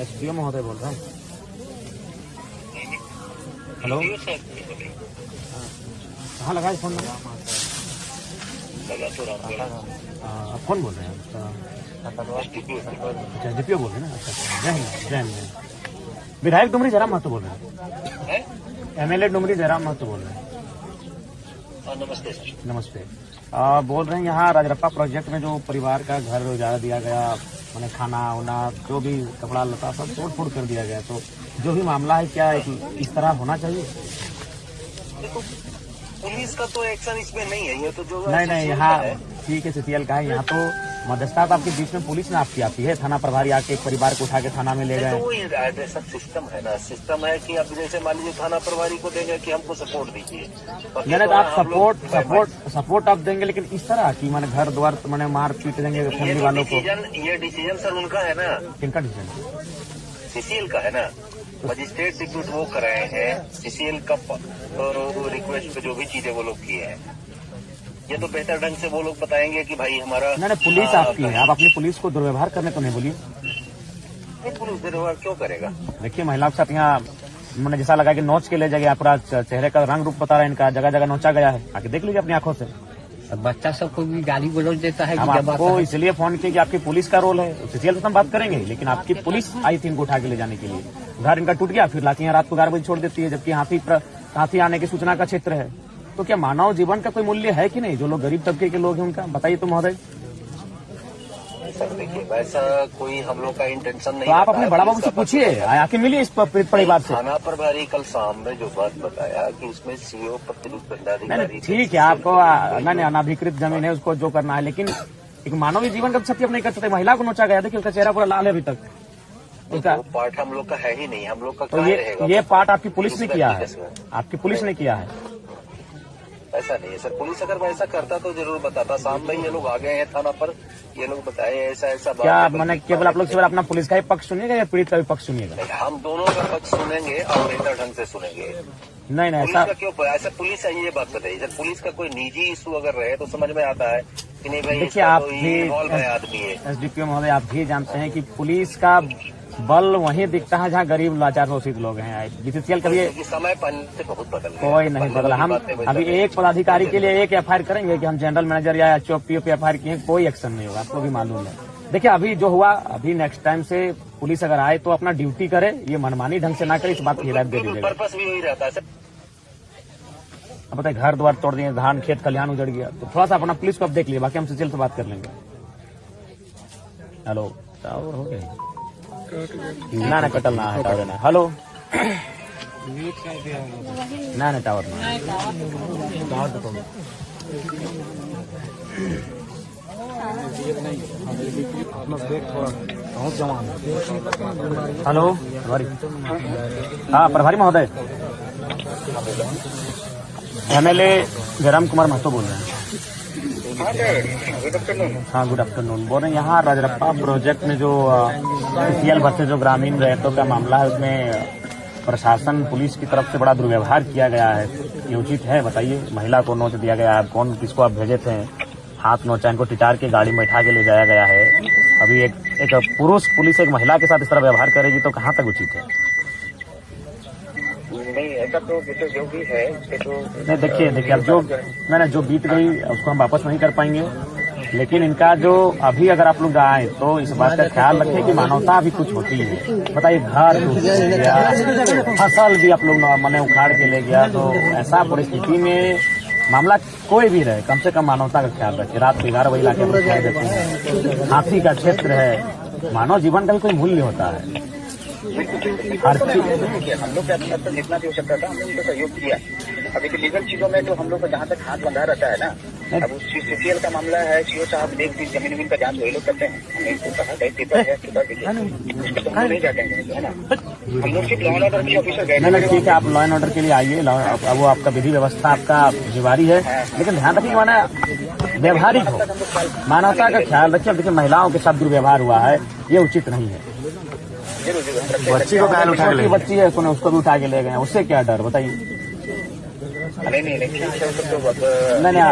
SDO महोदय बोल रहे हैं। हेलो, कहाँ लगा है फोन नंबर? आप कौन बोल रहे हैं? अच्छा एसडीपीओ बोल रहे हैं ना। अच्छा जय हिंद जय हिंद। विधायक डुमरी जयराम महतो बोल रहे हैं। एमएलए डुमरी जयराम महतो बोल रहे हैं। नमस्ते सर। नमस्ते। बोल रहे हैं यहाँ राजरप्पा प्रोजेक्ट में जो परिवार का घर उजाड़ दिया गया, मैंने खाना वाना जो भी कपड़ा लता सब तोड़ फोड़ कर दिया गया, तो जो भी मामला है क्या इस तरह होना चाहिए? देखो पुलिस का तो एक्शन इसमें नहीं है, ये तो जो नहीं यहाँ ठीक है सीसीएल का है। यहाँ तो मध्यस्थता आपके बीच में पुलिस ने आपकी आती है, थाना प्रभारी आके एक परिवार को उठा के थाना में ले गए। तो वही सब सिस्टम है ना, सिस्टम है कि अब जैसे मान लीजिए थाना प्रभारी को देंगे कि हमको सपोर्ट दीजिए, मैंने तो आप सपोर्ट आप देंगे, लेकिन इस तरह की मैंने घर द्वार मैंने मार पीट देंगे फैमिली वालों को। ये डिसीजन सर उनका है ना। किनका डिसीजन? सीसीएल का है ना। मजिस्ट्रेट डिप्यूट वो कराए हैं सीसीएल का रिक्वेस्ट पे जो भी चीजें वो लोग किए हैं, ये तो बेहतर ढंग से वो लोग बताएंगे कि भाई हमारा नहीं पुलिस आपकी है, आप अपनी पुलिस को दुर्व्यवहार करने को नहीं बोलिए। पुलिस दुर्व्यवहार क्यों करेगा? देखिए महिलाओं के साथ यहाँ मैंने जैसा लगा कि नोच के ले जाएगा, पूरा चेहरे का रंग रूप बता रहा है इनका, जगह जगह नोचा गया है, आके देख लीजिए अपनी आंखों से। बच्चा सबको भी गाली गलौज देता है। हम आपको इसलिए फोन किया कि आपकी पुलिस का रोल है, सीसीएल से हम बात करेंगे, लेकिन आपकी पुलिस आई थी इनको उठा के ले जाने के लिए। घर इनका टूट गया, फिर लाके यहाँ रात को 11 बजे छोड़ देती है, जबकि हाथी आने की सूचना का क्षेत्र है। तो क्या मानव जीवन का कोई मूल्य है कि नहीं? जो लोग गरीब तबके के लोग हैं उनका बताइए तो महोदय। सर देखिए वैसा कोई हम लोग का इंटेंशन नहीं। तो आप अपने बड़ा बाबू से पूछिए, आके मिलिए इस परिवार से। थाना प्रभारी कल शाम में जो बात बताया कि उसमें सीओ प्रतिरूप दंडाधिकारी ठीक है, आपको अनाधिकृत जमीन है, उसको जो करना है, लेकिन एक मानवीय जीवन का सत्य नहीं कर सकते। महिला को नोचा गया, देखिए उसका चेहरा पूरा लाल है अभी तक। उसका पार्ट हम लोग का है ही नहीं, हम लोग का तो ये पार्ट आपकी पुलिस ने किया है, आपकी पुलिस ने किया है। ऐसा नहीं है सर, पुलिस अगर वैसा करता तो जरूर बताता। शाम में ये लोग आ गए हैं थाना पर, ये लोग बताए ऐसा ऐसा बात। क्या मैंने केवल आप लोग केवल अपना पुलिस का ही पक्ष सुनिएगा या पीड़ित का भी पक्ष सुनिएगा? हम दोनों का पक्ष सुनेंगे और बेहतर ढंग से सुनेंगे। नहीं ऐसा क्यों? ऐसा पुलिस है, ये बात बताइए सर, पुलिस का कोई निजी इशू अगर रहे तो समझ में आता है कि नहीं भाई। देखिए आप भी आदमी है एसडीपीओ महोदय, आप भी जानते हैं कि पुलिस का बल वहीं दिखता है जहाँ गरीब लाचार शोषित लोग हैं। बीसीसीएल कभी समय से बहुत बदल कोई नहीं बदला। हम अभी एक पदाधिकारी के लिए एक एफआईआर करेंगे कि हम जनरल मैनेजर या एचओपीओ पे एफआईआर किए, कोई एक्शन नहीं होगा, आपको भी मालूम है। देखिए अभी जो हुआ, अभी नेक्स्ट टाइम से पुलिस अगर आए तो अपना ड्यूटी करे, ये मनमानी ढंग से ना करे, इस बात की हिदायत दे दीजिएगा। पर्पस भी वही रहता है सर। अब बताइए घर द्वार तोड़ दिए, धान खेत खलिहान उजड़ गया, तो थोड़ा सा अपना पुलिस को अब देख लिया, बाकी हम सीसीएल से बात कर लेंगे। हेलो टावर हो गया ना कटल ना है टावर ना। हेलो ना टावर ना हेलो प्रभारी। हाँ प्रभारी महोदय, एमएलए जयराम कुमार महतो बोल रहे हैं। हाँ गुड आफ्टरनून। बोल रहे हैं यहाँ राजरप्पा प्रोजेक्ट में जो सीसीएल वर्सेस जो ग्रामीण रैयतों का मामला है, उसमें प्रशासन पुलिस की तरफ से बड़ा दुर्व्यवहार किया गया है, ये उचित है? बताइए। महिला को नोच दिया गया है, कौन किसको आप भेजे थे, हाथ नोचा, इनको टिटार के गाड़ी में बैठा के ले जाया गया है। अभी एक पुरुष पुलिस एक महिला के साथ इस तरह व्यवहार करेगी तो कहाँ तक उचित है? नहीं ऐसा तो जो भी है तो नहीं देखिए अब जो मैंने जो बीत गई उसको हम वापस नहीं कर पाएंगे, लेकिन इनका जो अभी अगर आप लोग आए तो इस बात का ख्याल रखें कि मानवता भी कुछ होती है। बताइए घर टूट गया, फसल भी आप लोग मैंने उखाड़ के ले गया, तो ऐसा परिस्थिति में मामला कोई भी रहे, कम से कम मानवता का ख्याल रखें। रात को 11 बजे लाके छोड़ देते हैं, हाथी का क्षेत्र है, मानव जीवन का भी कोई मूल्य होता है। हर चीज हम लोग का जितना भी हो सकता था हमने उनको सहयोग किया। अभी लीगल चीजों में तो हम लोग का जहाँ तक हाथ बंधा रहता है ना, अब उस सीसीएल का मामला है, सीओ साहब देख जमीन का जांच वही लोग करते हैं। हमने इनको कहा पेपर है नहीं जाते हैं, है ना, हम लोग सिर्फ लॉ एंड ऑर्डर के ऑफिसर गए। नहीं ठीक है, आप लॉ एंड ऑर्डर के लिए आइए, अब वो आपका विधि व्यवस्था आपका जिम्मेवारी है, लेकिन ध्यान रखिए माना व्यवहारिक हो, मानवता का ख्याल रखिए। देखिए महिलाओं के साथ दुर्व्यवहार हुआ है, ये उचित नहीं है। बच्ची को कहा उठा के बच्ची है उसको भी उठा के ले गए, उससे क्या डर बताइए? नहीं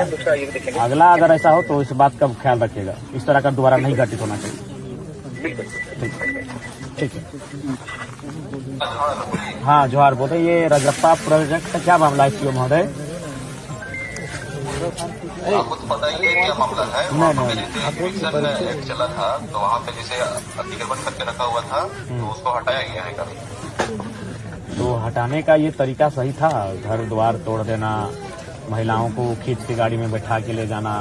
अगला अगर ऐसा हो तो इस बात का ख्याल रखिएगा, इस तरह का दोबारा नहीं घटित होना चाहिए। ठीक है। हाँ जोहार, बोले ये रजरप्पा प्रोजेक्ट का क्या मामला है सीओ महोदय? आपको तो पता ही है क्या मामला है। वहाँ पे जैसे इविक्शन एक्ट चला था तो वहाँ पे जैसे अतिक्रमण करके रखा हुआ था तो उसको हटाया गया है कभी। तो हटाने का ये तरीका सही था? घर द्वार तोड़ देना, महिलाओं को खींच के गाड़ी में बैठा के ले जाना,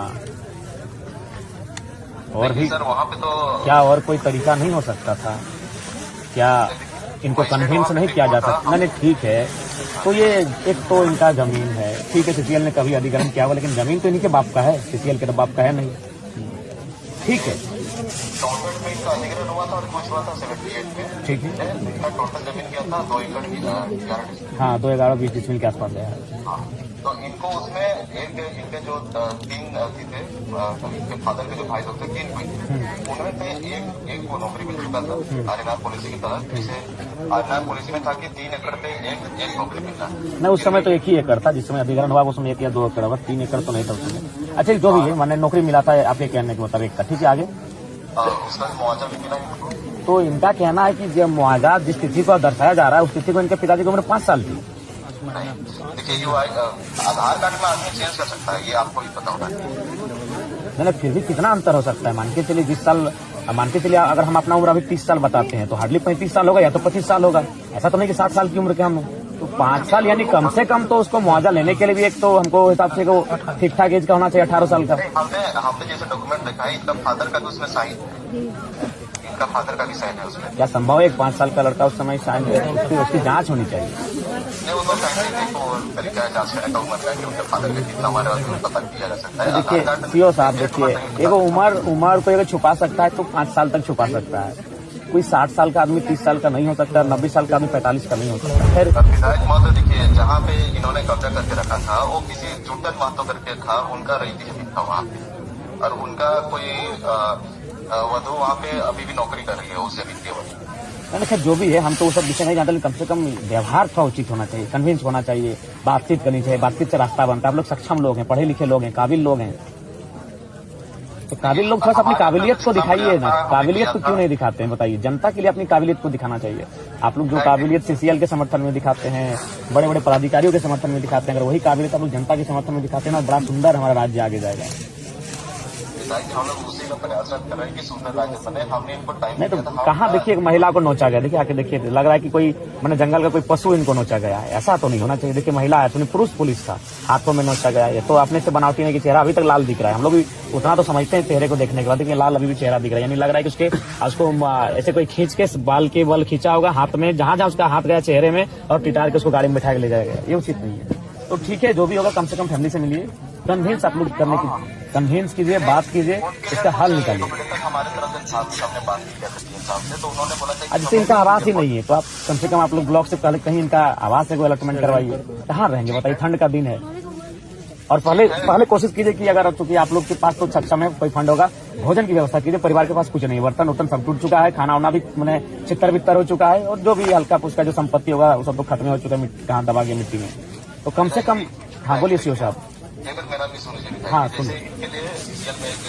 और भी सर वहाँ पे तो क्या और कोई तरीका नहीं हो सकता था? क्या इनको कन्विंस नहीं किया जा सकता? नहीं ठीक है, तो ये एक तो इनका जमीन है, ठीक है, सीसीएल ने कभी अधिग्रहण किया हुआ, लेकिन जमीन तो इन्हीं के बाप का है, सीसीएल के तो बाप का है नहीं। ठीक है, गवर्नमेंट में इनका अधिग्रहण हुआ था और कुछ हुआ था 78 में। ठीक है, इनका टोटल जमीन क्या था 2 एकड़ की 11 हाँ 2-11-20 डिसमिल के आसपास है। हाँ, तो इनको उसमें एक इनके जो 3 अथी थे इनके फादर के जो भाई लोग थे 3 भाई, उनमें से एक को नौकरी मिल चुका था आरएनआर पॉलिसी की तहत। जैसे आरएनआर पॉलिसी में था कि 3 एकड़ पे एक नौकरी मिलना। नहीं उस समय तो एक ही एकड़ था, जिस समय अधिग्रहण हुआ उस समय 1 या 2 एकड़ होगा, 3 एकड़ तो नहीं था उसमें। अच्छा जो भी है, मैंने नौकरी मिला था आपके कहने के मुताबिक का, ठीक है आगे। उसका मुआवजा भी मिला इनको। तो इनका कहना है कि जो मुआवजा जिस तिथि को दर्शाया जा रहा है उस तिथि को इनके पिताजी की उम्र 5 साल थी। देखिए जो आधार कार्ड में आदमी चेंज कर सकता है, ये आपको ही पता होगा। नहीं फिर भी कितना अंतर हो सकता है? मान के चलिए जिस साल, मान के चलिए अगर हम अपना उम्र अभी 30 साल बताते हैं तो हार्डली 35 साल होगा या तो 25 साल होगा। ऐसा तो नहीं कि 60 साल की उम्र के हम, तो 5 साल यानी कम से कम तो उसको मुआवजा लेने के लिए भी एक तो हमको हिसाब से वो ठीक ठाक एज का होना चाहिए, 18 साल का। हमने जैसे डॉक्यूमेंट देखा है, इनका फादर का तो उसमें साइन है, इनका फादर का भी साइन है उसमें। क्या संभव है एक 5 साल का लड़का उस समय साइन करे? फिर उसकी जांच होनी चाहिए। नहीं वो तो साइंटिफिक तरीका है जांच करने का, उम्र का कि उनके फादर का कितना हमारे पास पता किया जा सकता है। देखिए सीओ साहब, देखिए एगो उम्र को अगर छुपा सकता है तो 5 साल तक छुपा सकता है। कोई 60 साल का आदमी 30 साल का नहीं हो सकता, 90 साल का आदमी 45 का नहीं हो सकता। फिर विधायक महोदय देखिए, जहाँ पे इन्होंने कब्जा करके रखा था वो किसी चुटन महतो करके था, उनका रईती जमीन था वहाँ पे, और उनका कोई वधु वहाँ पे अभी भी नौकरी कर रही है उस जमीन के वजह। मैंने खैर जो भी है, हम तो वो सब विषय नहीं जानते, लेकिन कम से कम व्यवहार थोड़ा उचित होना चाहिए, कन्विंस होना चाहिए, बातचीत करनी चाहिए, बातचीत से रास्ता बनता है। आप लोग सक्षम लोग हैं, पढ़े लिखे लोग हैं, काबिल लोग हैं, तो काबिल लोग थोड़ा सा अपनी काबिलियत को दिखाइए ना। काबिलियत को क्यों नहीं दिखाते हैं बताइए? जनता के लिए अपनी काबिलियत को दिखाना चाहिए। आप लोग जो काबिलियत सीसीएल के समर्थन में दिखाते हैं, बड़े बड़े पदाधिकारियों के समर्थन में दिखाते हैं, अगर वही काबिलियत आप लोग जनता के समर्थन में दिखाते हैं ना, बड़ा सुंदर हमारा राज्य आगे जाएगा। हम लोग उसी का प्रयास कर रहे हैं कि सुंदर राज्य बने। हमने इनको टाइम नहीं तो कहाँ देखिए एक महिला को नोचा गया, देखिए आके देखिए, लग रहा है कि कोई मैंने जंगल का कोई पशु इनको नोचा गया है। ऐसा तो नहीं होना चाहिए। देखिए महिला है, पुरुष पुलिस था, हाथों में नोचा गया। ये तो अपने से बनावटी नहीं कि चेहरा अभी तक लाल दिख रहा है। हम लोग भी उतना तो समझते हैं चेहरे को देखने के बाद, देखिए लाल अभी भी चेहरा दिख रहा है, यानी लग रहा है कि उसको ऐसे कोई खींच के बाल के बल खींचा होगा हाथ में, जहां जहां उसका हाथ गया चेहरे में, और टिटार के उसको गाड़ी में बैठा के ले जाया गया। ये उचित नहीं है। तो ठीक है, जो भी होगा कम से कम फैमिली से मिलिए, कन्विंस आप लोग करने की कन्विंस कीजिए, बात कीजिए, इसका हल निकालिए। हमारे तरफ से साहब ने बात की थी 3 साल से, तो उन्होंने बोला था आज से इनका आवास ही नहीं है, तो आप कम से कम आप लोग ब्लॉक से पहले कहीं इनका आवास से कोई अलॉटमेंट करवाइए। कहाँ रहेंगे बताइए? ठंड का दिन है, और पहले कोशिश कीजिए कि अगर चूंकि आप लोग के पास तो सक्षम है, कोई फंड होगा, भोजन की व्यवस्था कीजिए। परिवार के पास कुछ नहीं, बर्तन उर्तन सब टूट चुका है, खाना वाना भी मैंने छितर बितर हो चुका है, और जो भी हल्का फुल्का जो संपत्ति होगा वो सब तो खत्म हो चुका है, कहाँ दबा गया मिट्टी में। तो कम से कम, हाँ बोलिए सीओ साहब। मेरा भी सुन लीजिए। हाँ, जैसे इनके लिए सीएल में एक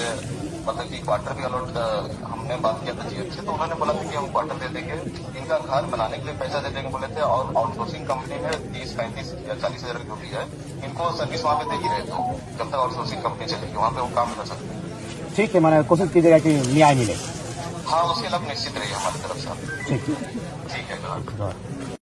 मतलब कि क्वार्टर भी अलॉट हमने बात किया था जीएम से, तो उन्होंने बोला था कि हम क्वार्टर दे देंगे, इनका घर बनाने के लिए पैसा दे देंगे बोले थे, और आउटसोर्सिंग कंपनी में 30, 35 या 40 हजार जो भी है, इनको सर्विस वहाँ पे दे ही रहे। तो जब तक आउटसोर्सिंग कंपनी चलेगी वहाँ पे वो काम कर सकते हैं। ठीक है, मैंने कोशिश कीजिएगा कि न्याय मिले। हाँ, उसके लाभ निश्चित रहिए हमारी तरफ से। ठीक है। ठीक है।